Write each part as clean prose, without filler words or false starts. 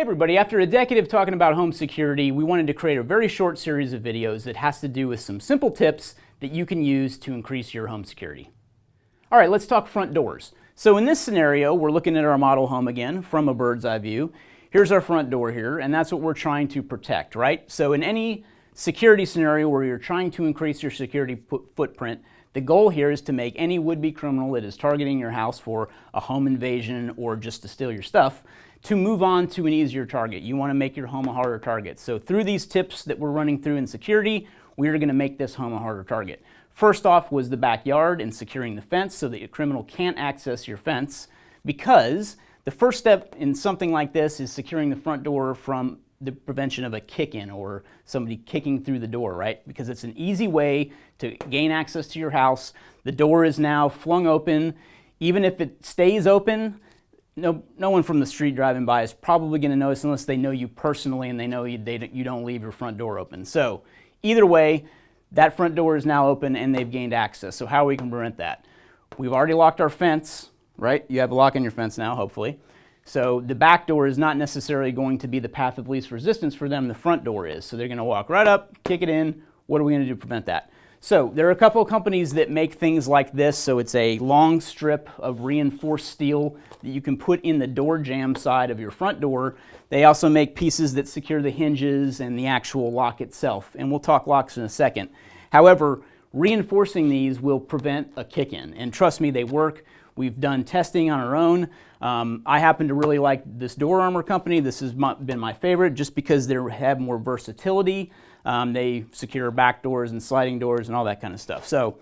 Hey everybody, after a decade of talking about home security, we wanted to create a very short series of videos that has to do with some simple tips that you can use to increase your home security. All right, let's talk front doors. So in this scenario, we're looking at our model home again from a bird's eye view. Here's our front door here, and that's what we're trying to protect, right? So in any security scenario where you're trying to increase your security footprint, the goal here is to make any would-be criminal that is targeting your house for a home invasion or just to steal your stuff to move on to an easier target. You want to make your home a harder target. So through these tips that we're running through in security, we're going to make this home a harder target. First off was the backyard and securing the fence so that a criminal can't access your fence, because the first step in something like this is securing the front door from the prevention of a kick-in or somebody kicking through the door, right? Because it's an easy way to gain access to your house. The door is now flung open. Even if it stays open, no one from the street driving by is probably going to notice unless they know you personally and they know you don't leave your front door open. So either way, that front door is now open and they've gained access. So how we can prevent that? We've already locked our fence, right? You have a lock on your fence now, hopefully. So the back door is not necessarily going to be the path of least resistance for them. The front door is. So they're going to walk right up, kick it in. What are we going to do to prevent that? So there are a couple of companies that make things like this. So it's a long strip of reinforced steel that you can put in the door jamb side of your front door. They also make pieces that secure the hinges and the actual lock itself. And we'll talk locks in a second. However, reinforcing these will prevent a kick-in. And trust me, they work. We've done testing on our own. I happen to really like this Door Armor company. This has been my favorite just because they have more versatility. They secure back doors and sliding doors and all that kind of stuff. So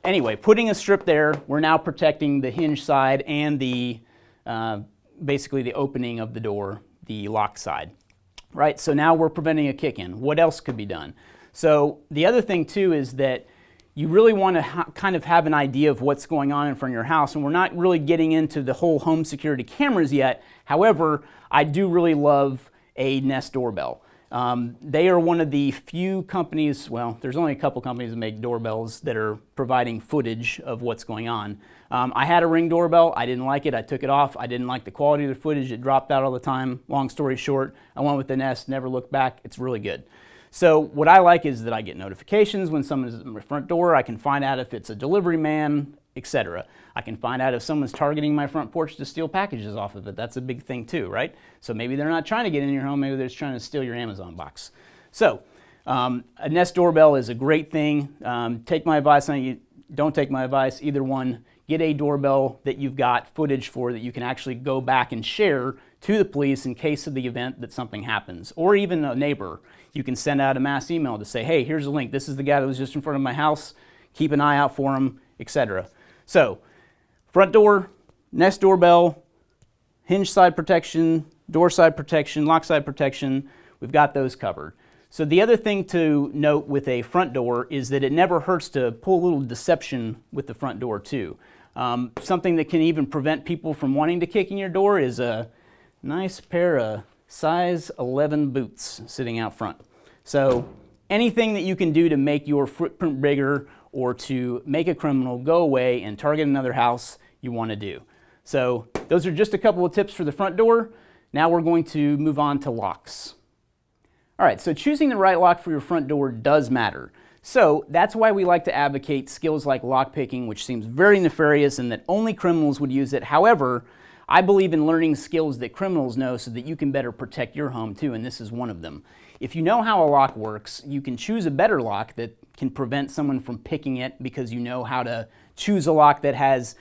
anyway, putting a strip there, we're now protecting the hinge side and the basically the opening of the door, the lock side. Right, so now we're preventing a kick-in. What else could be done? So the other thing too is that you really want to kind of have an idea of what's going on in front of your house, and we're not really getting into the whole home security cameras yet. However, I do really love a Nest doorbell. They are one of the few companies, well, there's only a couple companies that make doorbells that are providing footage of what's going on. I had a Ring doorbell. I didn't like it. I took it off. I didn't like the quality of the footage. It dropped out all the time. Long story short, I went with the Nest, never looked back. It's really good. So what I like is that I get notifications when someone's at my front door. I can find out if it's a delivery man, etc. I can find out if someone's targeting my front porch to steal packages off of it. That's a big thing too, right? So maybe they're not trying to get in your home, maybe they're just trying to steal your Amazon box. So a Nest doorbell is a great thing. Take my advice on it, don't take my advice, either one. Get a doorbell that you've got footage for that you can actually go back and share to the police in case of the event that something happens. Or even a neighbor. You can send out a mass email to say, hey, here's a link. This is the guy that was just in front of my house. Keep an eye out for him, etc. So, front door, Nest doorbell, hinge side protection, door side protection, lock side protection. We've got those covered. So the other thing to note with a front door is that it never hurts to pull a little deception with the front door too. Something that can even prevent people from wanting to kick in your door is a nice pair of size 11 boots sitting out front. So anything that you can do to make your footprint bigger or to make a criminal go away and target another house, you want to do. So those are just a couple of tips for the front door. Now we're going to move on to locks. All right, so choosing the right lock for your front door does matter. So that's why we like to advocate skills like lockpicking, which seems very nefarious and that only criminals would use it. However, I believe in learning skills that criminals know so that you can better protect your home too, and this is one of them. If you know how a lock works, you can choose a better lock that can prevent someone from picking it because you know how to choose a lock that has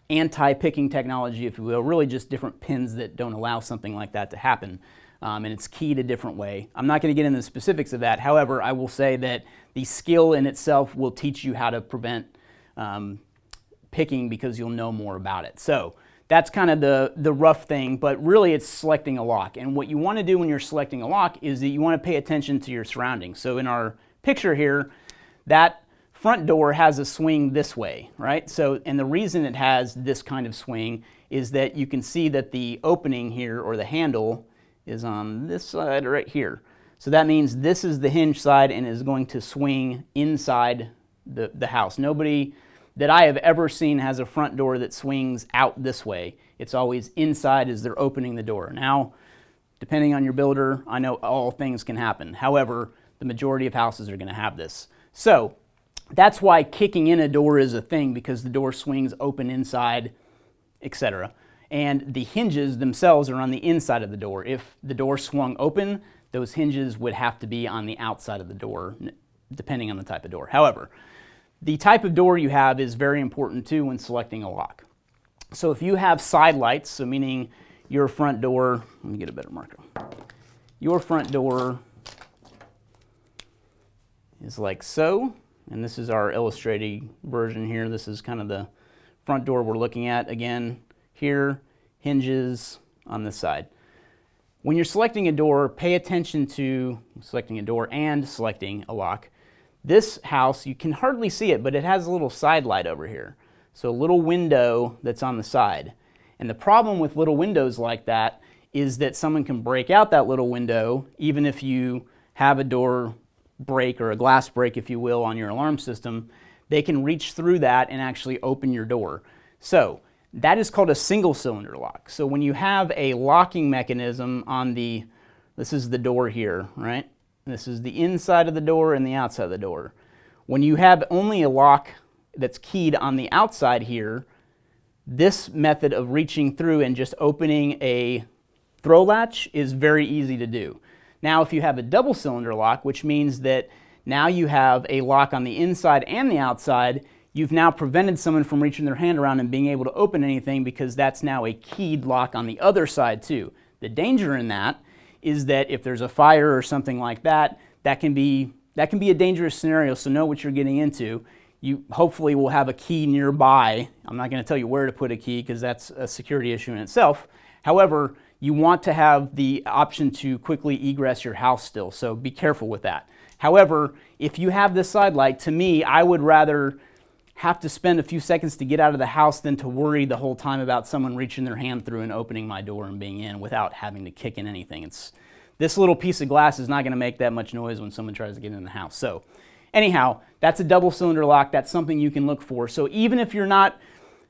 anti-picking technology, if you will, really just different pins that don't allow something like that to happen. And it's keyed a different way. I'm not going to get into the specifics of that. However, I will say that the skill in itself will teach you how to prevent picking because you'll know more about it. So that's kind of the rough thing, but really it's selecting a lock. And what you want to do when you're selecting a lock is that you want to pay attention to your surroundings. So in our picture here, that front door has a swing this way, right? So, and the reason it has this kind of swing is that you can see that the opening here, or the handle, is on this side right here. So that means this is the hinge side and is going to swing inside the house. Nobody that I have ever seen has a front door that swings out this way. It's always inside as they're opening the door. Now, Depending on your builder, I know all things can happen. However, the majority of houses are going to have this. So that's why kicking in a door is a thing, because the door swings open inside, etc. And the hinges themselves are on the inside of the door. If the door swung open, those hinges would have to be on the outside of the door, depending on the type of door. However, the type of door you have is very important too when selecting a lock. So if you have side lights, so meaning your front door, let me get a better marker. Your front door is like so, and this is our illustrated version here. This is kind of the front door we're looking at. Again, here, hinges on this side. When you're selecting a door, pay attention to selecting a door and selecting a lock. This house, you can hardly see it, but it has a little side light over here. So a little window that's on the side. And the problem with little windows like that is that someone can break out that little window, even if you have a door break or a glass break, if you will, on your alarm system. They can reach through that and actually open your door. So that is called a single cylinder lock. So when you have a locking mechanism on this is the door here, right? This is the inside of the door and the outside of the door. When you have only a lock that's keyed on the outside here, this method of reaching through and just opening a throw latch is very easy to do. Now, if you have a double cylinder lock, which means that now you have a lock on the inside and the outside, you've now prevented someone from reaching their hand around and being able to open anything, because that's now a keyed lock on the other side too. The danger in that is that if there's a fire or something like that, that can be a dangerous scenario, so know what you're getting into. You hopefully will have a key nearby. I'm not going to tell you where to put a key because that's a security issue in itself. However, you want to have the option to quickly egress your house still, so be careful with that. However, if you have this side light, to me, I would rather have to spend a few seconds to get out of the house than to worry the whole time about someone reaching their hand through and opening my door and being in without having to kick in anything. This little piece of glass is not going to make that much noise when someone tries to get in the house. So anyhow, that's a double cylinder lock. That's something you can look for. So even if you're not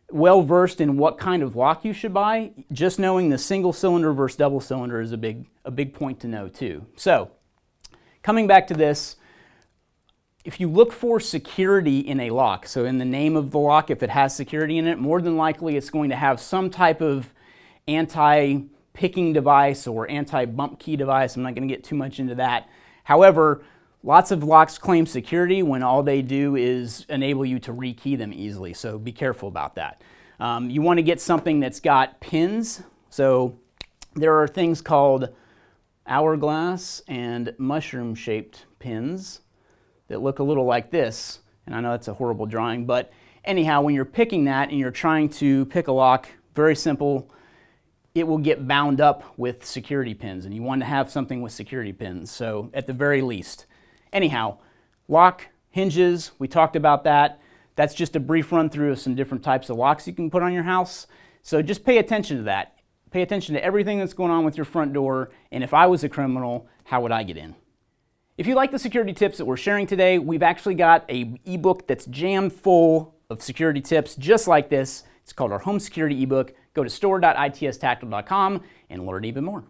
well versed in what kind of lock you should buy, just knowing the single cylinder versus double cylinder is a big point to know too. So coming back to this, if you look for security in a lock, so in the name of the lock, if it has security in it, more than likely it's going to have some type of anti-picking device or anti-bump key device. I'm not going to get too much into that. However, lots of locks claim security when all they do is enable you to rekey them easily, so be careful about that. You want to get something that's got pins. So there are things called hourglass and mushroom-shaped pins that look a little like this, and I know that's a horrible drawing, but anyhow, when you're picking that and you're trying to pick a lock, very simple, it will get bound up with security pins, and you want to have something with security pins, so at the very least. Anyhow, lock, hinges, we talked about that. That's just a brief run through of some different types of locks you can put on your house, so just pay attention to that. Pay attention to everything that's going on with your front door, and if I was a criminal, how would I get in? If you like the security tips that we're sharing today, we've actually got an ebook that's jammed full of security tips just like this. It's called our Home Security ebook. Go to store.itstactical.com and learn even more.